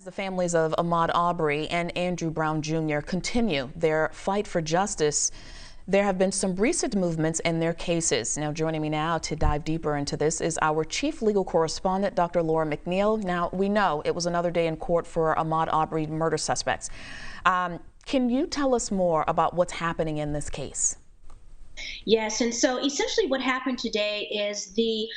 The families of Ahmaud Arbery and Andrew Brown Jr. continue their fight for justice. There have been some recent movements in their cases. Now, joining me now to dive deeper into this is our chief legal correspondent, Dr. Laura McNeal. Now, we know it was another day in court for Ahmaud Arbery murder suspects. Can you tell us more about what's happening in this case? Yes, and so essentially what happened today is the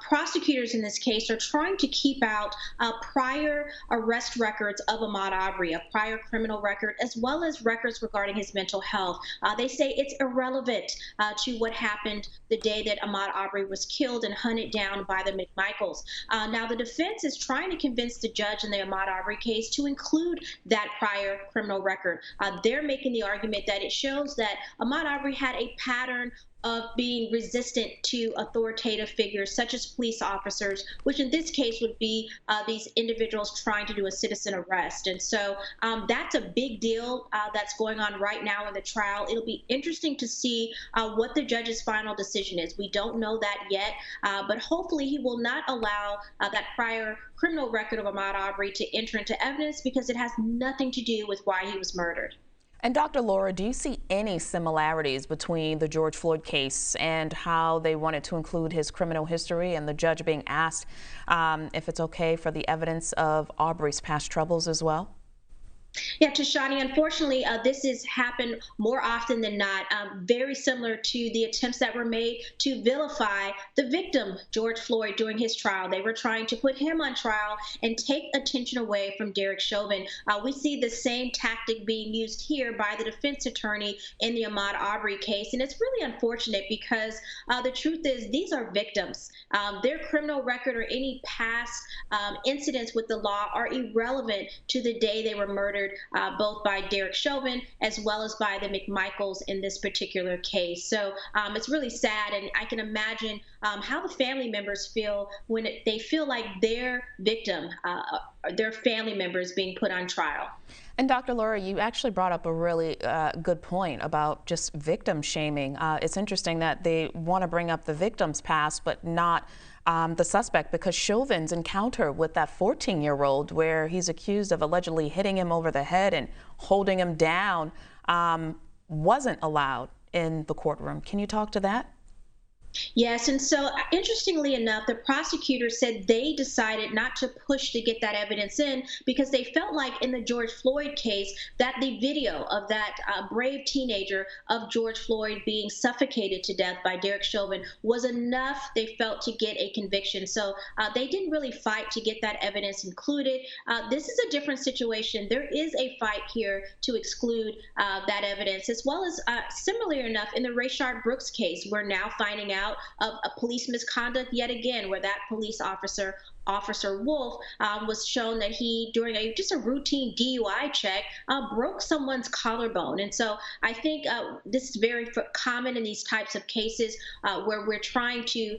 prosecutors in this case are trying to keep out prior arrest records of Ahmaud Arbery, a prior criminal record, as well as records regarding his mental health. They say it's irrelevant to what happened the day that Ahmaud Arbery was killed and hunted down by the McMichaels. Now, the defense is trying to convince the judge in the Ahmaud Arbery case to include that prior criminal record. They're making the argument that it shows that Ahmaud Arbery had a pattern of being resistant to authoritative figures such as police officers, which in this case would be these individuals trying to do a citizen arrest. And so that's a big deal that's going on right now in the trial. It'll be interesting to see what the judge's final decision is. We don't know that yet, but hopefully he will not allow that prior criminal record of Ahmaud Arbery to enter into evidence because it has nothing to do with why he was murdered. And Dr. Laura, do you see any similarities between the George Floyd case and how they wanted to include his criminal history and the judge being asked if it's okay for the evidence of Arbery's past troubles as well? Yeah, Tashani, unfortunately, this has happened more often than not, very similar to the attempts that were made to vilify the victim, George Floyd, during his trial. They were trying to put him on trial and take attention away from Derek Chauvin. We see the same tactic being used here by the defense attorney in the Ahmaud Arbery case. And it's really unfortunate because the truth is these are victims. Their criminal record or any past incidents with the law are irrelevant to the day they were murdered, both by Derek Chauvin as well as by the McMichaels in this particular case. So it's really sad, and I can imagine how the family members feel when they feel like their victim, their family member is being put on trial. And Dr. Laura, you actually brought up a really good point about just victim shaming. It's interesting that they want to bring up the victim's past, but not the suspect, because Chauvin's encounter with that 14-year-old where he's accused of allegedly hitting him over the head and holding him down wasn't allowed in the courtroom. Can you talk to that? Yes, and so interestingly enough, the prosecutor said they decided not to push to get that evidence in because they felt like in the George Floyd case that the video of that brave teenager of George Floyd being suffocated to death by Derek Chauvin was enough, they felt, to get a conviction. So they didn't really fight to get that evidence included. This is a different situation. There is a fight here to exclude that evidence, as well as similarly enough in the Rayshard Brooks case, we're now finding out of a police misconduct yet again, where that police officer, Officer Wolf, was shown that he, during just a routine DUI check, broke someone's collarbone. And so I think this is very common in these types of cases where we're trying to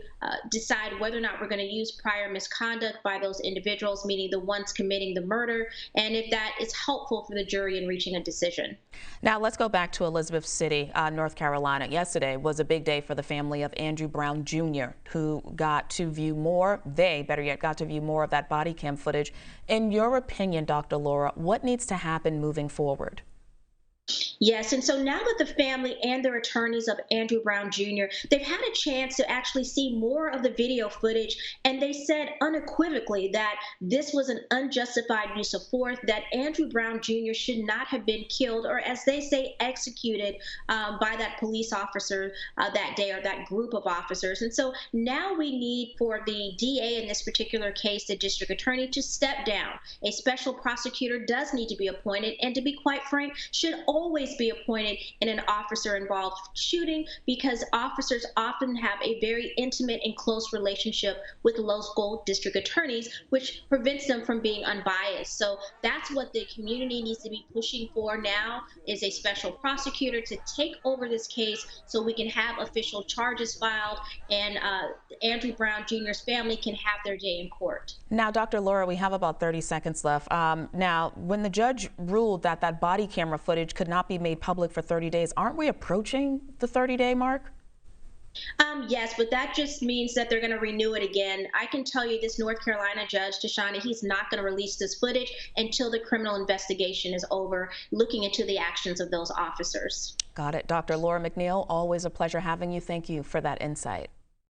decide whether or not we're going to use prior misconduct by those individuals, meaning the ones committing the murder, and if that is helpful for the jury in reaching a decision. Now let's go back to Elizabeth City, North Carolina. Yesterday was a big day for the family of Andrew Brown Jr., who got to view more, better yet, got to view more of that body cam footage. In your opinion, Dr. Laura, what needs to happen moving forward? Yes, and so now that the family and their attorneys of Andrew Brown Jr., they've had a chance to actually see more of the video footage, and they said unequivocally that this was an unjustified use of force, that Andrew Brown Jr. should not have been killed, or as they say, executed by that police officer that day, or that group of officers. And so now we need for the DA in this particular case, the district attorney, to step down. A special prosecutor does need to be appointed, and to be quite frank, should always be appointed in an officer-involved shooting, because officers often have a very intimate and close relationship with local district attorneys, which prevents them from being unbiased. So that's what the community needs to be pushing for now, is a special prosecutor to take over this case so we can have official charges filed and Andrew Brown Jr.'s family can have their day in court. Now, Dr. Laura, we have about 30 seconds left. Now, when the judge ruled that that body camera footage could not be made public for 30 days, aren't we approaching the 30-day mark? Yes, but that just means that they're going to renew it again. I can tell you this North Carolina judge, Tashana, he's not going to release this footage until the criminal investigation is over, looking into the actions of those officers. Got it. Dr. Laura McNeal, always a pleasure having you. Thank you for that insight.